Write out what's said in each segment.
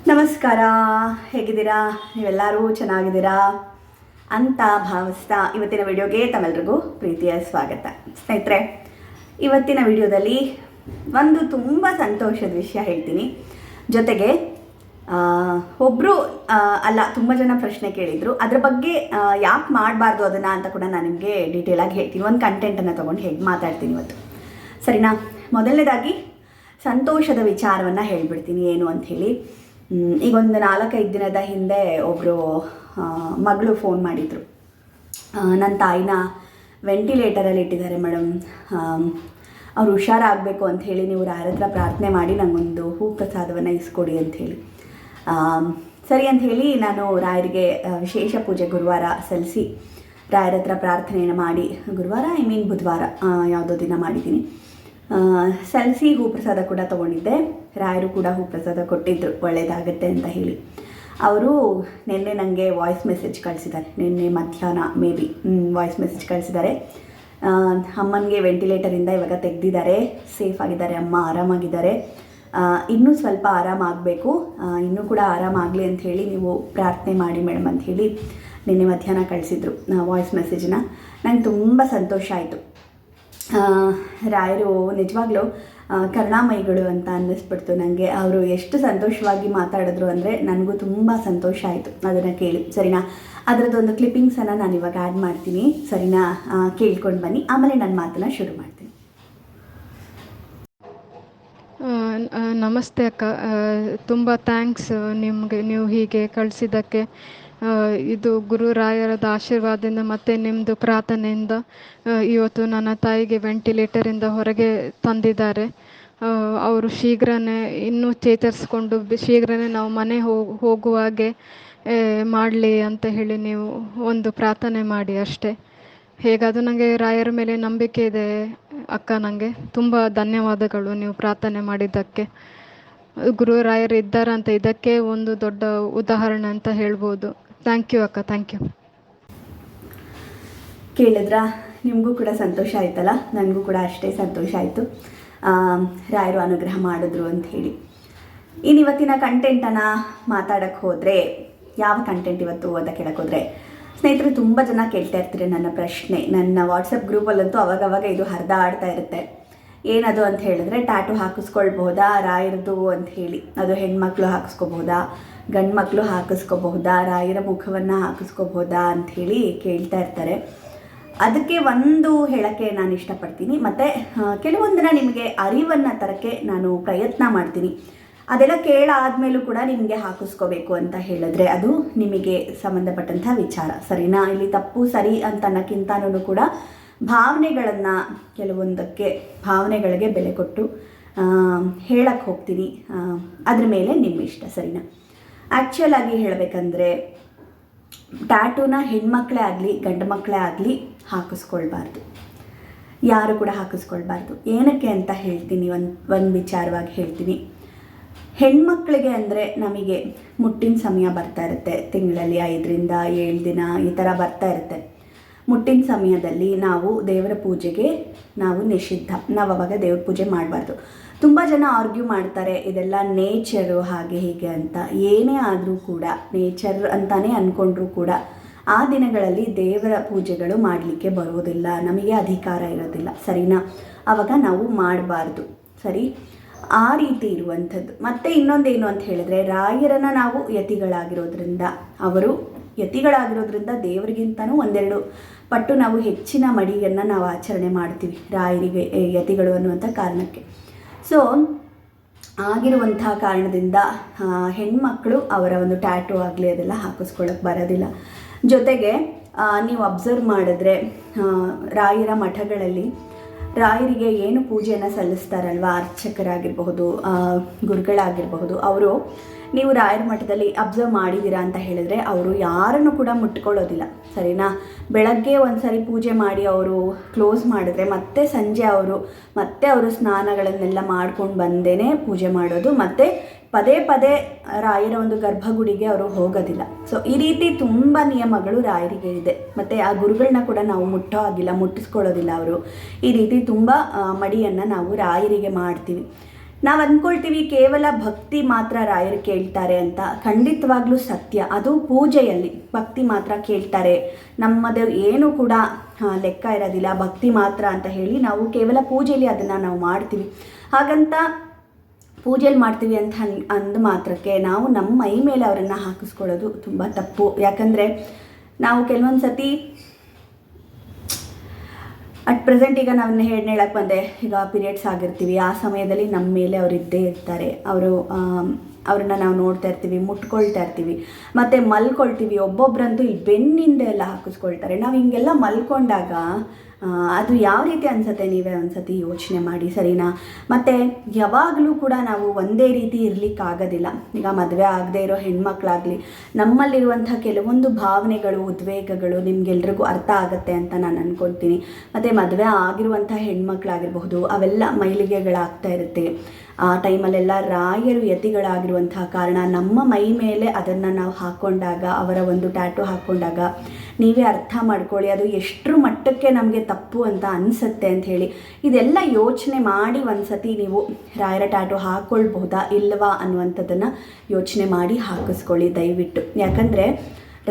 ನಮಸ್ಕಾರ, ಹೇಗಿದ್ದೀರಾ? ನೀವೆಲ್ಲರೂ ಚೆನ್ನಾಗಿದ್ದೀರಾ ಅಂತ ಭಾವಿಸ್ತಾ ಇವತ್ತಿನ ವಿಡಿಯೋಗೆ ತಮ್ಮೆಲ್ಲರಿಗೂ ಪ್ರೀತಿಯ ಸ್ವಾಗತ. ಸ್ನೇಹಿತರೆ, ಇವತ್ತಿನ ವಿಡಿಯೋದಲ್ಲಿ ಒಂದು ತುಂಬ ಸಂತೋಷದ ವಿಷಯ ಹೇಳ್ತೀನಿ. ಜೊತೆಗೆ ಒಬ್ಬರು ಅಲ್ಲ, ತುಂಬ ಜನ ಪ್ರಶ್ನೆ ಕೇಳಿದರು. ಅದ್ರ ಬಗ್ಗೆ ಯಾಕೆ ಮಾಡಬಾರ್ದು ಅದನ್ನು ಅಂತ ಕೂಡ ನಾನು ನಿಮಗೆ ಡೀಟೇಲಾಗಿ ಹೇಳ್ತೀನಿ. ಒಂದು ಕಂಟೆಂಟನ್ನು ತೊಗೊಂಡು ಹೇಗೆ ಮಾತಾಡ್ತೀನಿ ಇವತ್ತು, ಸರಿನಾ? ಮೊದಲನೇದಾಗಿ ಸಂತೋಷದ ವಿಚಾರವನ್ನು ಹೇಳ್ಬಿಡ್ತೀನಿ. ಏನು ಅಂಥೇಳಿ, ಈಗ ಒಂದು 4-5 ದಿನದ ಹಿಂದೆ ಒಬ್ಬರು ಮಗಳು ಫೋನ್ ಮಾಡಿದರು. ನನ್ನ ತಾಯಿನ ವೆಂಟಿಲೇಟರಲ್ಲಿ ಇಟ್ಟಿದ್ದಾರೆ ಮೇಡಮ್, ಅವ್ರು ಹುಷಾರಾಗಬೇಕು ಅಂಥೇಳಿ ನೀವು ಯಾರ ಹತ್ರ ಪ್ರಾರ್ಥನೆ ಮಾಡಿ ನನಗೊಂದು ಹೂ ಪ್ರಸಾದವನ್ನು ಇಸ್ಕೊಡಿ ಅಂಥೇಳಿ. ಸರಿ ಅಂಥೇಳಿ ನಾನು ರಾಯರಿಗೆ ವಿಶೇಷ ಪೂಜೆ ಗುರುವಾರ ಸಲ್ಲಿಸಿ ರಾಯರ ಹತ್ರ ಪ್ರಾರ್ಥನೆಯನ್ನು ಮಾಡಿ, ಗುರುವಾರ ಬುಧವಾರ ಯಾವುದೋ ದಿನ ಮಾಡಿದ್ದೀನಿ, ಸಲ್ಲಿಸಿ ಹೂ ಪ್ರಸಾದ ಕೂಡ ತೊಗೊಂಡಿದ್ದೆ. ರಾಯರು ಕೂಡ ಹೂ ಪ್ರಸಾದ ಕೊಟ್ಟಿದ್ದರು, ಒಳ್ಳೆಯದಾಗತ್ತೆ ಅಂತ ಹೇಳಿ. ಅವರು ನಿನ್ನೆ ನನಗೆ ವಾಯ್ಸ್ ಮೆಸೇಜ್ ಕಳಿಸಿದ್ದಾರೆ. ನಿನ್ನೆ ಮಧ್ಯಾಹ್ನ ವಾಯ್ಸ್ ಮೆಸೇಜ್ ಕಳಿಸಿದ್ದಾರೆ. ಅಮ್ಮನಿಗೆ ವೆಂಟಿಲೇಟರಿಂದ ಇವಾಗ ತೆಗೆದಿದ್ದಾರೆ, ಸೇಫ್ ಆಗಿದ್ದಾರೆ, ಅಮ್ಮ ಆರಾಮಾಗಿದ್ದಾರೆ, ಇನ್ನೂ ಸ್ವಲ್ಪ ಆರಾಮಾಗಬೇಕು, ಇನ್ನೂ ಕೂಡ ಆರಾಮಾಗಲಿ ಅಂಥೇಳಿ ನೀವು ಪ್ರಾರ್ಥನೆ ಮಾಡಿ ಮೇಡಮ್ ಅಂಥೇಳಿ ನಿನ್ನೆ ಮಧ್ಯಾಹ್ನ ಕಳಿಸಿದ್ರು ವಾಯ್ಸ್ ಮೆಸೇಜನ್ನ. ನಂಗೆ ತುಂಬ ಸಂತೋಷ ಆಯಿತು. ರಾಯರು ನಿಜವಾಗ್ಲೂ ಕರುಣಾಮಯಿಗಳು ಅಂತ ಅನ್ನಿಸ್ಬಿಡ್ತು ನನಗೆ. ಅವರು ಎಷ್ಟು ಸಂತೋಷವಾಗಿ ಮಾತಾಡಿದ್ರು ಅಂದರೆ ನನಗೂ ತುಂಬ ಸಂತೋಷ ಆಯಿತು ಅದನ್ನು ಕೇಳಿ, ಸರಿನಾ? ಅದರದ್ದೊಂದು ಕ್ಲಿಪ್ಪಿಂಗ್ಸನ್ನು ನಾನು ಇವಾಗ ಆ್ಯಡ್ ಮಾಡ್ತೀನಿ, ಸರಿನಾ? ಕೇಳ್ಕೊಂಡು ಬನ್ನಿ, ಆಮೇಲೆ ನನ್ನ ಮಾತನ್ನು ಶುರು ಮಾಡ್ತೀನಿ. ನಮಸ್ತೆ ಅಕ್ಕ, ತುಂಬ ಥ್ಯಾಂಕ್ಸ್ ನಿಮಗೆ, ನೀವು ಹೀಗೆ ಕಳಿಸಿದ್ದಕ್ಕೆ. ಇದು ಗುರುರಾಯರದ ಆಶೀರ್ವಾದದಿಂದ ಮತ್ತು ನಿಮ್ಮದು ಪ್ರಾರ್ಥನೆಯಿಂದ ಇವತ್ತು ನನ್ನ ತಾಯಿಗೆ ವೆಂಟಿಲೇಟರಿಂದ ಹೊರಗೆ ತಂದಿದ್ದಾರೆ. ಅವರು ಶೀಘ್ರನೇ ಇನ್ನೂ ಚೇತರಿಸ್ಕೊಂಡು ಶೀಘ್ರನೇ ನಾವು ಮನೆ ಹೋಗುವಾಗೆ ಮಾಡಲಿ ಅಂತ ಹೇಳಿ ನೀವು ಒಂದು ಪ್ರಾರ್ಥನೆ ಮಾಡಿ ಅಷ್ಟೇ. ಹೇಗಾದರೂ ನನಗೆ ರಾಯರ ಮೇಲೆ ನಂಬಿಕೆ ಇದೆ ಅಕ್ಕ. ನನಗೆ ತುಂಬ ಧನ್ಯವಾದಗಳು ನೀವು ಪ್ರಾರ್ಥನೆ ಮಾಡಿದ್ದಕ್ಕೆ. ಗುರುರಾಯರು ಇದ್ದಾರೆ ಅಂತ ಇದಕ್ಕೆ ಒಂದು ದೊಡ್ಡ ಉದಾಹರಣೆ ಅಂತ ಹೇಳ್ಬೋದು. ಥ್ಯಾಂಕ್ ಯು ಅಕ್ಕ, ಥ್ಯಾಂಕ್ ಯು. ಕೇಳಿದ್ರಾ? ನಿಮಗೂ ಕೂಡ ಸಂತೋಷ ಆಯ್ತಲ್ಲ? ನನಗೂ ಕೂಡ ಅಷ್ಟೇ ಸಂತೋಷ ಆಯಿತು, ರಾಯರು ಅನುಗ್ರಹ ಮಾಡಿದ್ರು ಅಂಥೇಳಿ. ಇನ್ನು ಇವತ್ತಿನ ಕಂಟೆಂಟನ್ನು ಮಾತಾಡೋಕ್ಕೆ ಹೋದರೆ, ಯಾವ ಕಂಟೆಂಟ್ ಇವತ್ತು ಅಂತ ಕೇಳಕ್ಕೆ ಹೋದರೆ, ಸ್ನೇಹಿತರು ತುಂಬ ಜನ ಕೇಳ್ತಾ ಇರ್ತೀರಿ ನನ್ನ ಪ್ರಶ್ನೆ. ನನ್ನ ವಾಟ್ಸಪ್ ಗ್ರೂಪಲ್ಲಂತೂ ಅವಾಗವಾಗ ಇದು ಹರಿದಾಡ್ತಾ ಇರುತ್ತೆ. ಏನದು ಅಂತ ಹೇಳಿದ್ರೆ, ಟ್ಯಾಟು ಹಾಕಿಸ್ಕೊಳ್ಬಹುದಾ ರಾಯರದು ಅಂತ ಹೇಳಿ. ಅದು ಹೆಣ್ಮಕ್ಳು ಹಾಕಿಸ್ಕೋಬಹುದಾ, ಗಂಡು ಮಕ್ಕಳು ಹಾಕಿಸ್ಕೋಬಹುದಾ, ರಾಯರ ಮುಖವನ್ನು ಹಾಕಿಸ್ಕೋಬಹುದಾ ಅಂಥೇಳಿ ಕೇಳ್ತಾ ಇರ್ತಾರೆ. ಅದಕ್ಕೆ ಒಂದು ಹೇಳೋಕ್ಕೆ ನಾನು ಇಷ್ಟಪಡ್ತೀನಿ, ಮತ್ತು ಕೆಲವೊಂದನ್ನ ನಿಮಗೆ ಅರಿವನ್ನು ತರೋಕ್ಕೆ ನಾನು ಪ್ರಯತ್ನ ಮಾಡ್ತೀನಿ. ಅದೆಲ್ಲ ಕೇಳಾದ್ಮೇಲೂ ಕೂಡ ನಿಮಗೆ ಹಾಕಿಸ್ಕೋಬೇಕು ಅಂತ ಹೇಳಿದ್ರೆ ಅದು ನಿಮಗೆ ಸಂಬಂಧಪಟ್ಟಂಥ ವಿಚಾರ, ಸರಿನಾ? ಇಲ್ಲಿ ತಪ್ಪು ಸರಿ ಅಂತ ಅನ್ನೋಕ್ಕಿಂತನೂ ಕೂಡ ಭಾವನೆಗಳನ್ನು, ಕೆಲವೊಂದಕ್ಕೆ ಭಾವನೆಗಳಿಗೆ ಬೆಲೆ ಕೊಟ್ಟು ಹೇಳಕ್ಕೆ ಹೋಗ್ತೀನಿ. ಅದ್ರ ಮೇಲೆ ನಿಮ್ಮ ಇಷ್ಟ, ಸರಿನಾ? ಆ್ಯಕ್ಚುಯಲ್ ಆಗಿ ಹೇಳಬೇಕಂದ್ರೆ, ಟ್ಯಾಟೂನ ಹೆಣ್ಮಕ್ಳೇ ಆಗಲಿ ಗಂಡು ಮಕ್ಕಳೇ ಆಗಲಿ ಹಾಕಿಸ್ಕೊಳ್ಬಾರ್ದು, ಯಾರು ಕೂಡ ಹಾಕಿಸ್ಕೊಳ್ಬಾರ್ದು. ಏನಕ್ಕೆ ಅಂತ ಹೇಳ್ತೀನಿ, ಒಂದು ವಿಚಾರವಾಗಿ ಹೇಳ್ತೀನಿ. ಹೆಣ್ಮಕ್ಳಿಗೆ ಅಂದರೆ ನಮಗೆ ಮುಟ್ಟಿನ ಸಮಯ ಬರ್ತಾ ಇರುತ್ತೆ, ತಿಂಗಳಲ್ಲಿ 5ರಿಂದ 7 ದಿನ ಈ ಥರ ಬರ್ತಾ ಇರುತ್ತೆ. ಮುಟ್ಟಿನ ಸಮಯದಲ್ಲಿ ನಾವು ದೇವರ ಪೂಜೆಗೆ ನಾವು ನಿಷಿದ್ಧ, ನಾವು ಅವಾಗ ದೇವ್ರ ಪೂಜೆ ಮಾಡಬಾರ್ದು. ತುಂಬ ಜನ ಆರ್ಗ್ಯೂ ಮಾಡ್ತಾರೆ, ಇದೆಲ್ಲ ನೇಚರು ಹಾಗೆ ಹೀಗೆ ಅಂತ. ಏನೇ ಆದರೂ ಕೂಡ ನೇಚರ್ ಅಂತಲೇ ಅಂದ್ಕೊಂಡ್ರೂ ಕೂಡ ಆ ದಿನಗಳಲ್ಲಿ ದೇವರ ಪೂಜೆಗಳು ಮಾಡಲಿಕ್ಕೆ ಬರೋದಿಲ್ಲ, ನಮಗೆ ಅಧಿಕಾರ ಇರೋದಿಲ್ಲ, ಸರಿನಾ? ಆವಾಗ ನಾವು ಮಾಡಬಾರ್ದು, ಸರಿ? ಆ ರೀತಿ ಇರುವಂಥದ್ದು. ಮತ್ತು ಇನ್ನೊಂದೇನು ಅಂತ ಹೇಳಿದ್ರೆ, ರಾಯರನ್ನು ನಾವು ಯತಿಗಳಾಗಿರೋದ್ರಿಂದ, ಅವರು ಯತಿಗಳಾಗಿರೋದ್ರಿಂದ ದೇವರಿಗಿಂತನೂ 1-2 ಪಟ್ಟು ನಾವು ಹೆಚ್ಚಿನ ಮಡಿಯನ್ನು ನಾವು ಆಚರಣೆ ಮಾಡ್ತೀವಿ ರಾಯರಿಗೆ, ಯತಿಗಳು ಅನ್ನುವಂಥ ಕಾರಣಕ್ಕೆ. ಸೊ ಆಗಿರುವಂಥ ಕಾರಣದಿಂದ ಹೆಣ್ಮಕ್ಳು ಅವರ ಒಂದು ಟ್ಯಾಟೂ ಆಗಲಿ ಅದೆಲ್ಲ ಹಾಕಿಸ್ಕೊಳ್ಳೋಕೆ ಬರೋದಿಲ್ಲ. ಜೊತೆಗೆ ನೀವು ಅಬ್ಸರ್ವ್ ಮಾಡಿದ್ರೆ, ರಾಯರ ಮಠಗಳಲ್ಲಿ ರಾಯರಿಗೆ ಏನು ಪೂಜೆಯನ್ನು ಸಲ್ಲಿಸ್ತಾರಲ್ವ, ಅರ್ಚಕರಾಗಿರಬಹುದು, ಗುರುಗಳಾಗಿರಬಹುದು, ಅವರು, ನೀವು ರಾಯರ ಮಠದಲ್ಲಿ ಅಬ್ಸರ್ವ್ ಮಾಡಿದ್ದೀರಾ ಅಂತ ಹೇಳಿದರೆ ಅವರು ಯಾರನ್ನು ಕೂಡ ಮುಟ್ಕೊಳ್ಳೋದಿಲ್ಲ, ಸರಿನಾ? ಬೆಳಗ್ಗೆ ಒಂದು ಸರಿ ಪೂಜೆ ಮಾಡಿ ಅವರು ಕ್ಲೋಸ್ ಮಾಡಿದ್ರೆ ಮತ್ತೆ ಸಂಜೆ ಅವರು ಸ್ನಾನಗಳನ್ನೆಲ್ಲ ಮಾಡ್ಕೊಂಡು ಬಂದೇ ಪೂಜೆ ಮಾಡೋದು, ಮತ್ತು ಪದೇ ಪದೇ ರಾಯರ ಒಂದು ಗರ್ಭಗುಡಿಗೆ ಅವರು ಹೋಗೋದಿಲ್ಲ. ಸೊ ಈ ರೀತಿ ತುಂಬ ನಿಯಮಗಳು ರಾಯರಿಗೆ ಇದೆ. ಮತ್ತು ಆ ಗುರುಗಳನ್ನ ಕೂಡ ನಾವು ಮುಟ್ಟೋ ಆಗಿಲ್ಲ, ಮುಟ್ಟಿಸ್ಕೊಳ್ಳೋದಿಲ್ಲ ಅವರು. ಈ ರೀತಿ ತುಂಬ ಮಡಿಯನ್ನು ನಾವು ರಾಯರಿಗೆ ಮಾಡ್ತೀವಿ. ನಾವು ಅಂದ್ಕೊಳ್ತೀವಿ ಕೇವಲ ಭಕ್ತಿ ಮಾತ್ರ ರಾಯರು ಕೇಳ್ತಾರೆ ಅಂತ. ಖಂಡಿತವಾಗ್ಲೂ ಸತ್ಯ. ಅದು ಪೂಜೆಯಲ್ಲಿ ಭಕ್ತಿ ಮಾತ್ರ ಕೇಳ್ತಾರೆ, ನಮ್ಮದು ಏನು ಕೂಡ ಲೆಕ್ಕ ಇರೋದಿಲ್ಲ, ಭಕ್ತಿ ಮಾತ್ರ ಅಂತ ಹೇಳಿ ನಾವು ಕೇವಲ ಪೂಜೆಯಲ್ಲಿ ಅದನ್ನು ನಾವು ಮಾಡ್ತೀವಿ. ಹಾಗಂತ ಪೂಜೆಯಲ್ಲಿ ಮಾಡ್ತೀವಿ ಅಂತ ಅಂದ ಮಾತ್ರಕ್ಕೆ ನಾವು ನಮ್ಮ ಮೈ ಮೇಲೆ ಅವರನ್ನು ಹಾಕಿಸ್ಕೊಳ್ಳೋದು ತುಂಬ ತಪ್ಪು. ಯಾಕಂದರೆ ನಾವು ಕೆಲವೊಂದು ಸತಿ ಅಟ್ ಪ್ರೆಸೆಂಟ್ ಈಗ ನಾನು ಹೇಳಕ್ಕೆ ಬಂದೆ, ಈಗ ಪೀರಿಯಡ್ಸ್ ಆಗಿರ್ತೀವಿ, ಆ ಸಮಯದಲ್ಲಿ ನಮ್ಮ ಮೇಲೆ ಅವರು ಇದ್ದೇ ಇರ್ತಾರೆ. ಅವ್ರನ್ನ ನಾವು ನೋಡ್ತಾ ಇರ್ತೀವಿ, ಮುಟ್ಕೊಳ್ತಾ ಇರ್ತೀವಿ, ಮತ್ತು ಮಲ್ಕೊಳ್ತೀವಿ. ಒಬ್ಬೊಬ್ಬರಂತೂ ಈ ಬೆನ್ನಿಂದ ಎಲ್ಲ ಹಾಕಿಸ್ಕೊಳ್ತಾರೆ. ನಾವು ಹಿಂಗೆಲ್ಲ ಮಲ್ಕೊಂಡಾಗ ಅದು ಯಾವ ರೀತಿ ಅನಿಸುತ್ತೆ, ನೀವೇ ಒಂದ್ಸತಿ ಯೋಚನೆ ಮಾಡಿ, ಸರಿನಾ? ಮತ್ತು ಯಾವಾಗಲೂ ಕೂಡ ನಾವು ಒಂದೇ ರೀತಿ ಇರಲಿಕ್ಕಾಗೋದಿಲ್ಲ. ಈಗ ಮದುವೆ ಆಗದೆ ಇರೋ ಹೆಣ್ಮಕ್ಳಾಗಲಿ, ನಮ್ಮಲ್ಲಿರುವಂಥ ಕೆಲವೊಂದು ಭಾವನೆಗಳು, ಉದ್ವೇಗಗಳು ನಿಮಗೆಲ್ರಿಗೂ ಅರ್ಥ ಆಗುತ್ತೆ ಅಂತ ನಾನು ಅಂದ್ಕೊಳ್ತೀನಿ. ಮತ್ತು ಮದುವೆ ಆಗಿರುವಂಥ ಹೆಣ್ಮಕ್ಳಾಗಿರಬಹುದು, ಅವೆಲ್ಲ ಮೈಲಿಗೆಗಳಾಗ್ತಾ ಇರುತ್ತೆ. ಆ ಟೈಮಲ್ಲೆಲ್ಲ ರಾಯರು ಯತಿಗಳಾಗಿರುವಂತಹ ಕಾರಣ ನಮ್ಮ ಮೈ ಮೇಲೆ ಅದನ್ನು ನಾವು ಹಾಕ್ಕೊಂಡಾಗ, ಅವರ ಒಂದು ಟ್ಯಾಟು ಹಾಕ್ಕೊಂಡಾಗ ನೀವೇ ಅರ್ಥ ಮಾಡ್ಕೊಳ್ಳಿ ಅದು ಎಷ್ಟರ ಮಟ್ಟಕ್ಕೆ ನಮಗೆ ತಪ್ಪು ಅಂತ ಅನಿಸುತ್ತೆ ಅಂತ ಹೇಳಿ. ಇದೆಲ್ಲ ಯೋಚನೆ ಮಾಡಿ ಒಂದು ಸತಿ ನೀವು ರಾಯರ ಟ್ಯಾಟು ಹಾಕ್ಕೊಳ್ಬಹುದಾ ಇಲ್ವಾ ಅನ್ನುವಂಥದ್ದನ್ನು ಯೋಚನೆ ಮಾಡಿ ಹಾಕಿಸ್ಕೊಳ್ಳಿ ದಯವಿಟ್ಟು. ಯಾಕಂದರೆ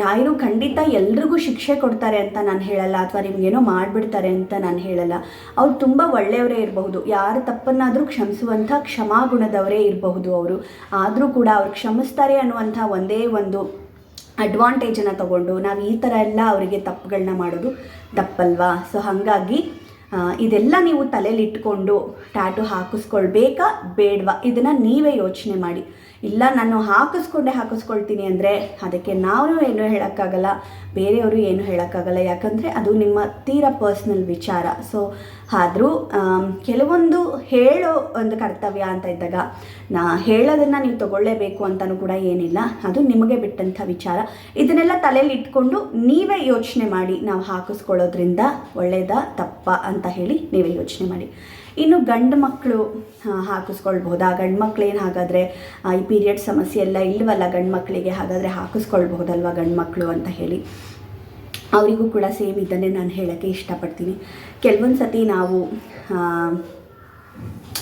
ರಾಯರು ಖಂಡಿತ ಎಲ್ರಿಗೂ ಶಿಕ್ಷೆ ಕೊಡ್ತಾರೆ ಅಂತ ನಾನು ಹೇಳಲ್ಲ, ಅಥವಾ ನಿಮಗೇನೋ ಮಾಡಿಬಿಡ್ತಾರೆ ಅಂತ ನಾನು ಹೇಳಲ್ಲ. ಅವ್ರು ತುಂಬ ಒಳ್ಳೆಯವರೇ ಇರಬಹುದು, ಯಾರ ತಪ್ಪನ್ನಾದರೂ ಕ್ಷಮಿಸುವಂಥ ಕ್ಷಮಾಗುಣದವರೇ ಇರಬಹುದು ಅವರು. ಆದರೂ ಕೂಡ ಅವ್ರು ಕ್ಷಮಿಸ್ತಾರೆ ಅನ್ನುವಂಥ ಒಂದೇ ಒಂದು ಅಡ್ವಾಂಟೇಜನ್ನು ತಗೊಂಡು ನಾವು ಈ ಥರ ಎಲ್ಲ ಅವರಿಗೆ ತಪ್ಪುಗಳನ್ನ ಮಾಡೋದು ತಪ್ಪಲ್ವಾ? ಸೊ ಹಾಗಾಗಿ ಇದೆಲ್ಲ ನೀವು ತಲೆಯಲ್ಲಿಟ್ಕೊಂಡು ಟ್ಯಾಟು ಹಾಕಿಸ್ಕೊಳ್ಬೇಕಾ ಬೇಡವಾ ಇದನ್ನು ನೀವೇ ಯೋಚನೆ ಮಾಡಿ. ಇಲ್ಲ ನಾನು ಹಾಕಿಸ್ಕೊಳ್ತೀನಿ ಅಂದರೆ ಅದಕ್ಕೆ ನಾವು ಏನು ಹೇಳೋಕ್ಕಾಗಲ್ಲ, ಬೇರೆಯವರು ಏನು ಹೇಳೋಕ್ಕಾಗಲ್ಲ. ಯಾಕಂದರೆ ಅದು ನಿಮ್ಮ ತೀರಾ ಪರ್ಸ್ನಲ್ ವಿಚಾರ. ಸೊ ಆದರೂ ಕೆಲವೊಂದು ಹೇಳೋ ಒಂದು ಕರ್ತವ್ಯ ಅಂತ ಇದ್ದಾಗ ಹೇಳೋದನ್ನು ನೀವು ತಗೊಳ್ಳೇಬೇಕು ಅಂತಲೂ ಕೂಡ ಏನಿಲ್ಲ, ಅದು ನಿಮಗೆ ಬಿಟ್ಟಂಥ ವಿಚಾರ. ಇದನ್ನೆಲ್ಲ ತಲೆಯಲ್ಲಿ ಇಟ್ಕೊಂಡು ನೀವೇ ಯೋಚನೆ ಮಾಡಿ, ನಾವು ಹಾಕಿಸ್ಕೊಳ್ಳೋದ್ರಿಂದ ಒಳ್ಳೆಯದಾ ತಪ್ಪಾ ಅಂತ ಹೇಳಿ ನೀವೇ ಯೋಚನೆ ಮಾಡಿ. ಇನ್ನು ಗಂಡು ಮಕ್ಕಳು ಹಾಕಿಸ್ಕೊಳ್ಬಹುದಾ? ಗಂಡು ಮಕ್ಳು ಏನು ಹಾಗಾದರೆ ಈ ಪೀರಿಯಡ್ ಸಮಸ್ಯೆ ಎಲ್ಲ ಇಲ್ವಲ್ಲ ಗಂಡು ಮಕ್ಕಳಿಗೆ, ಹಾಗಾದರೆ ಹಾಕಿಸ್ಕೊಳ್ಬಹುದಲ್ವ ಗಂಡು ಮಕ್ಕಳು ಅಂತ ಹೇಳಿ ಅವರಿಗೂ ಕೂಡ ಸೇಮ್ ಇದನ್ನೇ ನಾನು ಹೇಳೋಕ್ಕೆ ಇಷ್ಟಪಡ್ತೀನಿ. ಕೆಲವೊಂದು ಸತಿ ನಾವು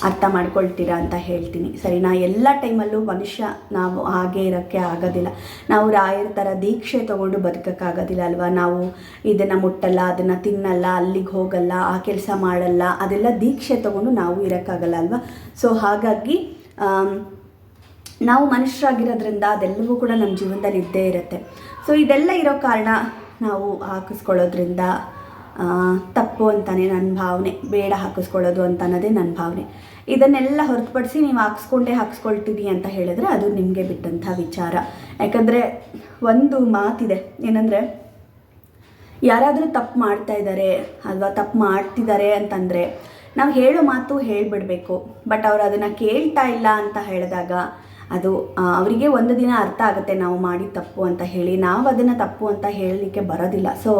ಅರ್ಥ ಮಾಡ್ಕೊಳ್ತೀರಾ ಅಂತ ಹೇಳ್ತೀನಿ, ಸರಿನಾ? ಎಲ್ಲ ಟೈಮಲ್ಲೂ ಮನುಷ್ಯ ನಾವು ಹಾಗೆ ಇರೋಕ್ಕೆ ಆಗೋದಿಲ್ಲ. ನಾವು ರಾಯರ ಥರ ದೀಕ್ಷೆ ತೊಗೊಂಡು ಬದುಕೋಕ್ಕಾಗೋದಿಲ್ಲ ಅಲ್ವಾ? ನಾವು ಇದನ್ನು ಮುಟ್ಟಲ್ಲ, ಅದನ್ನು ತಿನ್ನಲ್ಲ, ಅಲ್ಲಿಗೆ ಹೋಗಲ್ಲ, ಆ ಕೆಲಸ ಮಾಡಲ್ಲ, ಅದೆಲ್ಲ ದೀಕ್ಷೆ ತೊಗೊಂಡು ನಾವು ಇರೋಕ್ಕಾಗಲ್ಲ ಅಲ್ವಾ? ಸೊ ಹಾಗಾಗಿ ನಾವು ಮನುಷ್ಯರಾಗಿರೋದ್ರಿಂದ ಅದೆಲ್ಲವೂ ಕೂಡ ನಮ್ಮ ಜೀವನದಲ್ಲಿ ಇದ್ದೇ ಇರುತ್ತೆ. ಸೊ ಇದೆಲ್ಲ ಇರೋ ಕಾರಣ ನಾವು ಹಾಕಿಸ್ಕೊಳ್ಳೋದ್ರಿಂದ ತಪ್ಪು ಅಂತಲೇ ನನ್ನ ಭಾವನೆ, ಬೇಡ ಹಾಕಿಸ್ಕೊಳ್ಳೋದು ಅಂತ ಅನ್ನೋದೇ ನನ್ನ ಭಾವನೆ. ಇದನ್ನೆಲ್ಲ ಹೊರತುಪಡಿಸಿ ನೀವು ಹಾಕಿಸ್ಕೊಳ್ತೀನಿ ಅಂತ ಹೇಳಿದ್ರೆ ಅದು ನಿಮಗೆ ಬಿಟ್ಟಂಥ ವಿಚಾರ. ಯಾಕಂದರೆ ಒಂದು ಮಾತಿದೆ, ಏನಂದರೆ ಯಾರಾದರೂ ತಪ್ಪು ಮಾಡ್ತಾ ಇದ್ದಾರೆ ಅಥವಾ ತಪ್ಪು ಮಾಡ್ತಿದ್ದಾರೆ ಅಂತಂದರೆ ನಾವು ಹೇಳೋ ಮಾತು ಹೇಳಿಬಿಡಬೇಕು. ಬಟ್ ಅವ್ರು ಅದನ್ನು ಕೇಳ್ತಾ ಇಲ್ಲ ಅಂತ ಹೇಳಿದಾಗ ಅದು ಅವರಿಗೆ ಒಂದು ದಿನ ಅರ್ಥ ಆಗುತ್ತೆ ನಾವು ಮಾಡಿ ತಪ್ಪು ಅಂತ ಹೇಳಿ. ನಾವು ಅದನ್ನು ತಪ್ಪು ಅಂತ ಹೇಳಲಿಕ್ಕೆ ಬರೋದಿಲ್ಲ. ಸೊ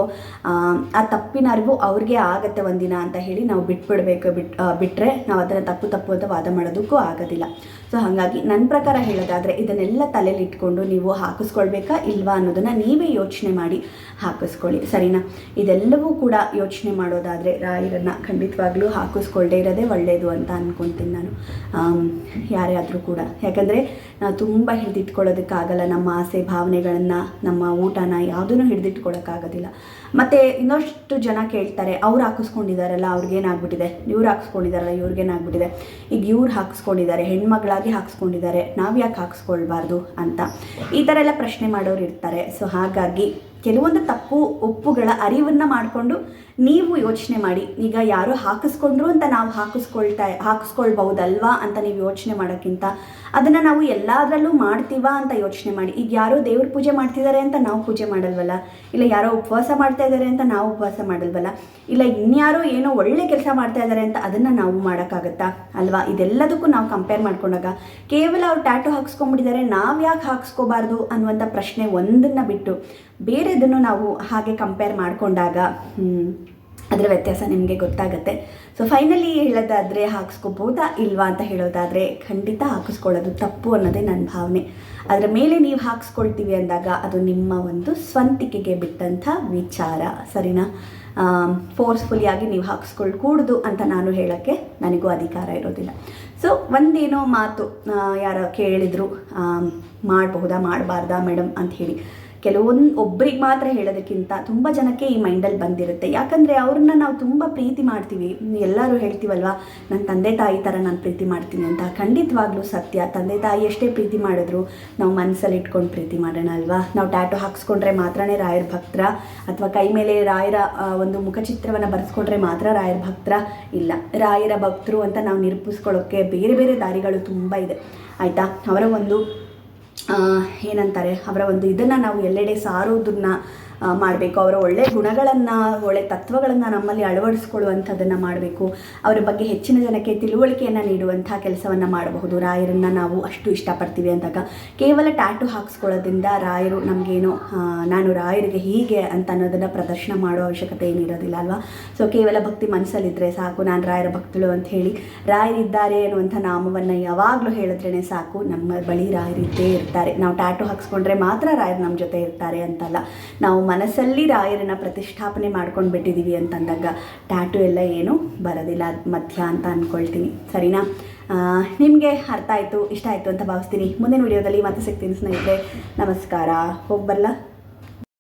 ಆ ತಪ್ಪಿನ ಅರಿವು ಅವ್ರಿಗೆ ಆಗುತ್ತೆ ಒಂದಿನ ಅಂತ ಹೇಳಿ ನಾವು ಬಿಟ್ಟರೆ ನಾವು ಅದನ್ನು ತಪ್ಪು ಅಂತ ವಾದ ಮಾಡೋದಕ್ಕೂ ಆಗೋದಿಲ್ಲ. ಸೊ ಹಾಗಾಗಿ ನನ್ನ ಪ್ರಕಾರ ಹೇಳೋದಾದರೆ ಇದನ್ನೆಲ್ಲ ತಲೆಯಲ್ಲಿ ಇಟ್ಕೊಂಡು ನೀವು ಹಾಕಿಸ್ಕೊಳ್ಬೇಕಾ ಇಲ್ವಾ ಅನ್ನೋದನ್ನು ನೀವೇ ಯೋಚನೆ ಮಾಡಿ ಹಾಕಿಸ್ಕೊಳ್ಳಿ, ಸರಿನಾ? ಇದೆಲ್ಲವೂ ಕೂಡ ಯೋಚನೆ ಮಾಡೋದಾದರೆ ರಾಯರನ್ನು ಖಂಡಿತವಾಗ್ಲೂ ಹಾಕಿಸ್ಕೊಳ್ಳದೇ ಇರೋದೇ ಒಳ್ಳೆಯದು ಅಂತ ಅಂದ್ಕೊತೀನಿ ನಾನು, ಯಾರೇ ಆದರೂ ಕೂಡ. ಯಾಕಂದರೆ ನಾವು ತುಂಬ ಹಿಡಿದಿಟ್ಕೊಳ್ಳೋದಕ್ಕಾಗಲ್ಲ ನಮ್ಮ ಆಸೆ ಭಾವನೆಗಳನ್ನು, ನಮ್ಮ ಊಟನ ಯಾವುದನ್ನು ಹಿಡಿದಿಟ್ಕೊಳ್ಳೋಕ್ಕಾಗೋದಿಲ್ಲ. ಮತ್ತು ಇನ್ನಷ್ಟು ಜನ ಕೇಳ್ತಾರೆ, ಅವ್ರು ಹಾಕಿಸ್ಕೊಂಡಿದ್ದಾರಲ್ಲ ಅವ್ರಿಗೇನಾಗ್ಬಿಟ್ಟಿದೆ, ಇವ್ರು ಹಾಕಿಸ್ಕೊಂಡಿದ್ದಾರಲ್ಲ ಇವ್ರಿಗೇನಾಗ್ಬಿಟ್ಟಿದೆ, ಈಗ ಇವ್ರು ಹಾಕಿಸ್ಕೊಂಡಿದ್ದಾರೆ, ಹೆಣ್ಮಗಳಾಗಿ ಹಾಕಿಸ್ಕೊಂಡಿದ್ದಾರೆ, ನಾವು ಯಾಕೆ ಹಾಕಿಸ್ಕೊಳ್ಬಾರ್ದು ಅಂತ ಈ ಥರ ಎಲ್ಲ ಪ್ರಶ್ನೆ ಮಾಡೋರು ಇರ್ತಾರೆ. ಸೊ ಹಾಗಾಗಿ ಕೆಲವೊಂದು ತಪ್ಪು ಒಪ್ಪುಗಳ ಅರಿವನ್ನು ಮಾಡಿಕೊಂಡು ನೀವು ಯೋಚನೆ ಮಾಡಿ. ಈಗ ಯಾರೋ ಹಾಕಿಸ್ಕೊಂಡ್ರು ಅಂತ ನಾವು ಹಾಕಿಸ್ಕೊಳ್ಬಹುದಲ್ವಾ ಅಂತ ನೀವು ಯೋಚನೆ ಮಾಡೋಕ್ಕಿಂತ ಅದನ್ನು ನಾವು ಎಲ್ಲದರಲ್ಲೂ ಮಾಡ್ತೀವಾ ಅಂತ ಯೋಚನೆ ಮಾಡಿ. ಈಗ ಯಾರೋ ದೇವ್ರ ಪೂಜೆ ಮಾಡ್ತಿದ್ದಾರೆ ಅಂತ ನಾವು ಪೂಜೆ ಮಾಡಲ್ವಲ್ಲ, ಇಲ್ಲ ಯಾರೋ ಉಪವಾಸ ಮಾಡ್ತಾ ಇದ್ದಾರೆ ಅಂತ ನಾವು ಉಪವಾಸ ಮಾಡಲ್ವಲ್ಲ, ಇಲ್ಲ ಇನ್ಯಾರೋ ಏನೋ ಒಳ್ಳೆ ಕೆಲಸ ಮಾಡ್ತಾ ಇದ್ದಾರೆ ಅಂತ ಅದನ್ನು ನಾವು ಮಾಡೋಕ್ಕಾಗತ್ತಾ ಅಲ್ವಾ? ಇದೆಲ್ಲದಕ್ಕೂ ನಾವು ಕಂಪೇರ್ ಮಾಡ್ಕೊಂಡಾಗ ಕೇವಲ ಅವ್ರು ಟ್ಯಾಟು ಹಾಕಿಸ್ಕೊಂಡ್ಬಿಟ್ಟಿದ್ದಾರೆ, ನಾವು ಯಾಕೆ ಹಾಕಿಸ್ಕೋಬಾರ್ದು ಅನ್ನುವಂಥ ಪ್ರಶ್ನೆ ಒಂದನ್ನು ಬಿಟ್ಟು ಬೇರೆದನ್ನು ನಾವು ಹಾಗೆ ಕಂಪೇರ್ ಮಾಡಿಕೊಂಡಾಗ ಅದರ ವ್ಯತ್ಯಾಸ ನಿಮಗೆ ಗೊತ್ತಾಗುತ್ತೆ. ಸೊ ಫೈನಲಿ ಹೇಳೋದಾದರೆ ಹಾಕಿಸ್ಕೋಬೋದಾ ಇಲ್ವಾ ಅಂತ ಹೇಳೋದಾದರೆ ಖಂಡಿತ ಹಾಕಿಸ್ಕೊಳ್ಳೋದು ತಪ್ಪು ಅನ್ನೋದೇ ನನ್ನ ಭಾವನೆ. ಅದರ ಮೇಲೆ ನೀವು ಹಾಕಿಸ್ಕೊಳ್ತೀವಿ ಅಂದಾಗ ಅದು ನಿಮ್ಮ ಒಂದು ಸ್ವಂತಿಕೆಗೆ ಬಿಟ್ಟಂಥ ವಿಚಾರ, ಸರಿನಾ? ಫೋರ್ಸ್ಫುಲಿಯಾಗಿ ನೀವು ಹಾಕಿಸ್ಕೊಳ್ಕೂಡ್ದು ಅಂತ ನಾನು ಹೇಳೋಕ್ಕೆ ನನಗೂ ಅಧಿಕಾರ ಇರೋದಿಲ್ಲ. ಸೊ ಒಂದೇನೋ ಮಾತು ಯಾರೋ ಕೇಳಿದರು, ಮಾಡಬಹುದಾ ಮಾಡಬಾರ್ದಾ ಮೇಡಮ್ ಅಂತ ಹೇಳಿ. ಒಬ್ರಿಗೆ ಮಾತ್ರ ಹೇಳೋದಕ್ಕಿಂತ ತುಂಬ ಜನಕ್ಕೆ ಈ ಮೈಂಡಲ್ಲಿ ಬಂದಿರುತ್ತೆ. ಯಾಕಂದರೆ ಅವ್ರನ್ನ ನಾವು ತುಂಬ ಪ್ರೀತಿ ಮಾಡ್ತೀವಿ. ಎಲ್ಲರೂ ಹೇಳ್ತೀವಲ್ವ, ನನ್ನ ತಂದೆ ತಾಯಿ ಥರ ನಾನು ಪ್ರೀತಿ ಮಾಡ್ತೀನಿ ಅಂತ. ಖಂಡಿತವಾಗ್ಲೂ ಸತ್ಯ. ತಂದೆ ತಾಯಿ ಎಷ್ಟೇ ಪ್ರೀತಿ ಮಾಡಿದ್ರು ನಾವು ಮನಸ್ಸಲ್ಲಿ ಇಟ್ಕೊಂಡು ಪ್ರೀತಿ ಮಾಡೋಣ ಅಲ್ವಾ. ನಾವು ಟ್ಯಾಟು ಹಾಕ್ಸ್ಕೊಂಡ್ರೆ ಮಾತ್ರನೇ ರಾಯರ ಭಕ್ತರ, ಅಥವಾ ಕೈ ಮೇಲೆ ರಾಯರ ಒಂದು ಮುಖಚಿತ್ರವನ್ನು ಬರೆಸ್ಕೊಂಡ್ರೆ ಮಾತ್ರ ರಾಯರ ಭಕ್ತರ? ಇಲ್ಲ, ರಾಯರ ಭಕ್ತರು ಅಂತ ನಾವು ನಿರೂಪಿಸ್ಕೊಳ್ಳೋಕ್ಕೆ ಬೇರೆ ಬೇರೆ ದಾರಿಗಳು ತುಂಬ ಇದೆ ಆಯಿತಾ. ಅವರ ಒಂದು ಏನಂತಾರೆ, ಅವರ ಒಂದು ಇದನ್ನು ನಾವು ಎಲ್ಲೆಡೆ ಸಾರೋದನ್ನ ಮಾಡಬೇಕು. ಅವರ ಒಳ್ಳೆಯ ಗುಣಗಳನ್ನು, ಒಳ್ಳೆಯ ತತ್ವಗಳನ್ನು ನಮ್ಮಲ್ಲಿ ಅಳವಡಿಸ್ಕೊಳ್ಳುವಂಥದ್ದನ್ನು ಮಾಡಬೇಕು. ಅವರ ಬಗ್ಗೆ ಹೆಚ್ಚಿನ ಜನಕ್ಕೆ ತಿಳುವಳಿಕೆಯನ್ನು ನೀಡುವಂಥ ಕೆಲಸವನ್ನು ಮಾಡಬಹುದು. ರಾಯರನ್ನು ನಾವು ಅಷ್ಟು ಇಷ್ಟಪಡ್ತೀವಿ ಅಂದಾಗ ಕೇವಲ ಟ್ಯಾಟು ಹಾಕ್ಸ್ಕೊಳ್ಳೋದ್ರಿಂದ ರಾಯರು ನಮಗೇನು ನಾನು ರಾಯರಿಗೆ ಹೀಗೆ ಅಂತ ಅನ್ನೋದನ್ನು ಪ್ರದರ್ಶನ ಮಾಡೋ ಅವಶ್ಯಕತೆ ಏನಿರೋದಿಲ್ಲ ಅಲ್ವಾ. ಸೊ ಕೇವಲ ಭಕ್ತಿ ಮನಸ್ಸಲ್ಲಿದ್ದರೆ ಸಾಕು, ನಾನು ರಾಯರ ಭಕ್ತಳು ಅಂತ ಹೇಳಿ ರಾಯರಿದ್ದಾರೆ ಅನ್ನುವಂಥ ನಾಮವನ್ನು ಯಾವಾಗಲೂ ಹೇಳಿದ್ರೇ ಸಾಕು, ನಮ್ಮ ಬಳಿ ರಾಯರಿದ್ದೇ ಇರ್ತಾರೆ. ನಾವು ಟ್ಯಾಟು ಹಾಕ್ಸ್ಕೊಂಡ್ರೆ ಮಾತ್ರ ರಾಯರು ನಮ್ಮ ಜೊತೆ ಇರ್ತಾರೆ ಅಂತಲ್ಲ. ನಾವು ಮನಸ್ಸಲ್ಲಿ ರಾಯರನ್ನ ಪ್ರತಿಷ್ಠಾಪನೆ ಮಾಡ್ಕೊಂಡು ಬಿಟ್ಟಿದ್ದೀವಿ ಅಂತಂದಾಗ ಟ್ಯಾಟು ಎಲ್ಲ ಏನು ಬರೋದಿಲ್ಲ ಮಧ್ಯ ಅಂತ ಅಂದ್ಕೊಳ್ತೀನಿ. ಸರಿನಾ? ನಿಮಗೆ ಅರ್ಥ ಆಯಿತು, ಇಷ್ಟ ಆಯಿತು ಅಂತ ಭಾವಿಸ್ತೀನಿ. ಮುಂದಿನ ವಿಡಿಯೋದಲ್ಲಿ ಮತ್ತೆ ಸಿಗ್ತೀನಿ ಸ್ನೇಹಿತರೆ. ನಮಸ್ಕಾರ. ಹೋಗಿ ಬರಲಾ?